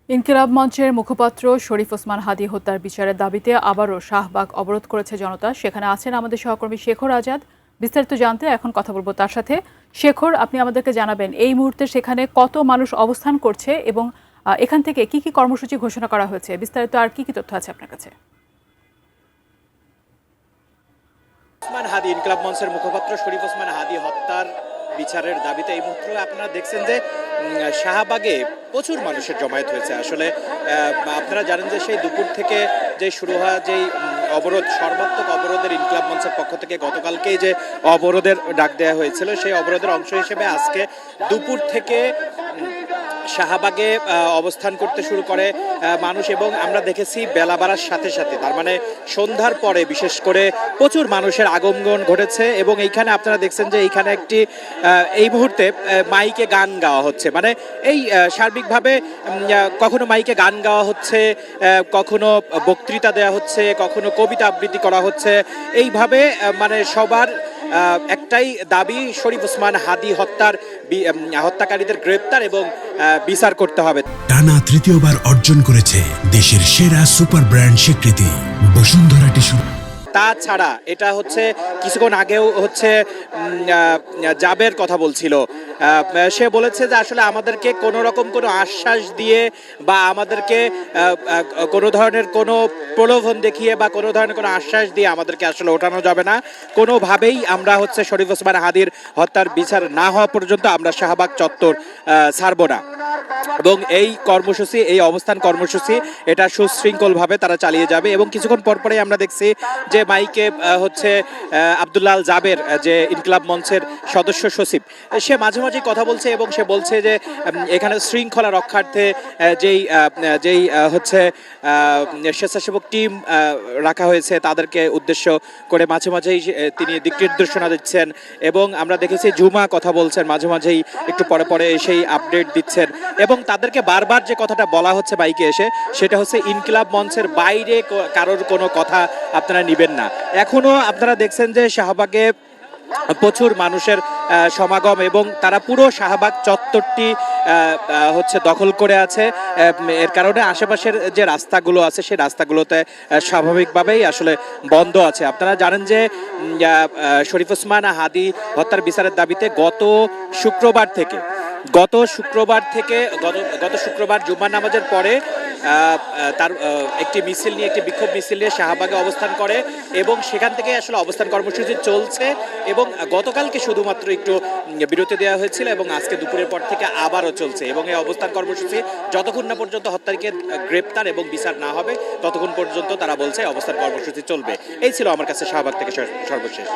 ইনকিলাব মঞ্চের মুখপাত্র শরীফ ওসমান হাদী হত্যার বিচারের দাবিতে আবারও শাহবাগ অবরোধ করেছে জনতা। সেখানে আছেন আমাদের সহকর্মী শেখর আজাদ। বিস্তারিত জানতে এখন কথা বলবো তার সাথে। শেখর, আপনি আমাদেরকে জানাবেন এই মুহূর্তে সেখানে কত মানুষ অবস্থান করছে এবং এখান থেকে কি কি কর্মসূচি ঘোষণা করা হয়েছে, বিস্তারিত আর কি কি তথ্য আছে আপনার কাছে? ওসমান হাদী, ইনকিলাব মঞ্চের মুখপাত্র শরীফ ওসমান হাদী হত্যার বিচারের দাবিতে এই মুহূর্তে আপনারা দেখছেন যে শাহবাগে প্রচুর মানুষের জমায়েত হয়েছে। আসলে আপনারা জানেন যে সেই দুপুর থেকে যে শুরু হওয়া যেই অবরোধ, সর্বাত্মক অবরোধের ইনকিলাব মঞ্চের পক্ষ থেকে গতকালকেই যে অবরোধের ডাক দেওয়া হয়েছিল, সেই অবরোধের অংশ হিসেবে আজকে দুপুর থেকে শাহবাগে অবস্থান করতে শুরু করে মানুষ। এবং আমরা দেখেছি বেলা বাড়ার সাথে সাথে, তার মানে সন্ধ্যার পরে বিশেষ করে প্রচুর মানুষের আগমন ঘটেছে। এবং এইখানে আপনারা দেখছেন যে এইখানে একটি এই মুহূর্তে মাইকে গান গাওয়া হচ্ছে। মানে এই সার্বিকভাবে কখনো মাইকে গান গাওয়া হচ্ছে, কখনো বক্তৃতা দেওয়া হচ্ছে, কখনো কবিতা আবৃত্তি করা হচ্ছে। এইভাবে মানে সবার একটাই দাবি, শরীফ ওসমান হাদী হত্যাকারীদের গ্রেপ্তার এবং বিচার করতে হবে। টানা তৃতীয়বার অর্জন করেছে দেশের সেরা সুপার ব্র্যান্ড স্বীকৃতি বসুন্ধরা টিস্যু। তাছাড়া এটা হচ্ছে কিছুক্ষণ আগেও হচ্ছে জাবের কথা বলছিল। সে বলেছে যে আসলে আমাদেরকে কোনো রকম কোনো আশ্বাস দিয়ে বা আমাদেরকে কোনো ধরনের কোনো প্রলোভন দেখিয়ে বা কোনো ধরনের কোনো আশ্বাস দিয়ে আমাদেরকে আসলে ওঠানো যাবে না। কোনোভাবেই আমরা হচ্ছে শরীফ ওসমান হাদীর হত্যার বিচার না হওয়া পর্যন্ত আমরা শাহবাগ চত্বর ছাড়ব না। এবং এই কর্মসূচি, এই অবস্থান কর্মসূচি এটা সুশৃঙ্খলভাবে তারা চালিয়ে যাবে। এবং কিছুক্ষণ পরপরই আমরা দেখছি যে মাইকে হচ্ছে আব্দুল্লাহ জাবের, যে ইনকিলাব মঞ্চের সদস্য সচিব, সে মাঝে মাঝে কথা বলছে এবং সে বলছে যে এখানে শৃঙ্খলা রক্ষার্থে যেই হচ্ছে স্বেচ্ছাসেবক টিম রাখা হয়েছে তাদেরকে উদ্দেশ্য করে মাঝে মাঝেই তিনি দিক নির্দেশনা দিচ্ছেন। এবং আমরা দেখেছি জুমা কথা বলছেন, মাঝে মাঝেই একটু পরে পরে এসেই আপডেট দিচ্ছেন। এবং তাদেরকে বারবার যে কথাটা বলা হচ্ছে বাইকে এসে, সেটা হচ্ছে ইনকিলাব মঞ্চের বাইরে কারোর কোনো কথা আপনারা নেবেন না। এখনো আপনারা দেখছেন যে শাহবাগে প্রচুর মানুষের সমাগম এবং তারা পুরো শাহবাগ চত্বরটি হচ্ছে দখল করে আছে। এর কারণে আশেপাশের যে রাস্তাগুলো আছে সেই রাস্তাগুলোতে স্বাভাবিকভাবেই আসলে বন্ধ আছে। আপনারা জানেন যে শরীফ ওসমান হাদী হত্যার বিচারের দাবিতে গত শুক্রবার শুক্রবার জুম্মার নামাজের পরে তার একটি মিছিল নিয়ে, একটি বিক্ষোভ মিছিল নিয়ে শাহবাগে অবস্থান করে এবং সেখান থেকে আসলে অবস্থান কর্মসূচি চলছে। এবং গতকালকে শুধুমাত্র একটু বিরতি দেওয়া হয়েছিল এবং আজকে দুপুরের পর থেকে আবারও চলছে। এবং এই অবস্থান কর্মসূচি যতক্ষণ না পর্যন্ত হত্যাকারীকে গ্রেপ্তার এবং বিচার না হবে ততক্ষণ পর্যন্ত তারা বলছে অবস্থান কর্মসূচি চলবে। এই ছিল আমার কাছে শাহবাগ থেকে সর্বশেষ।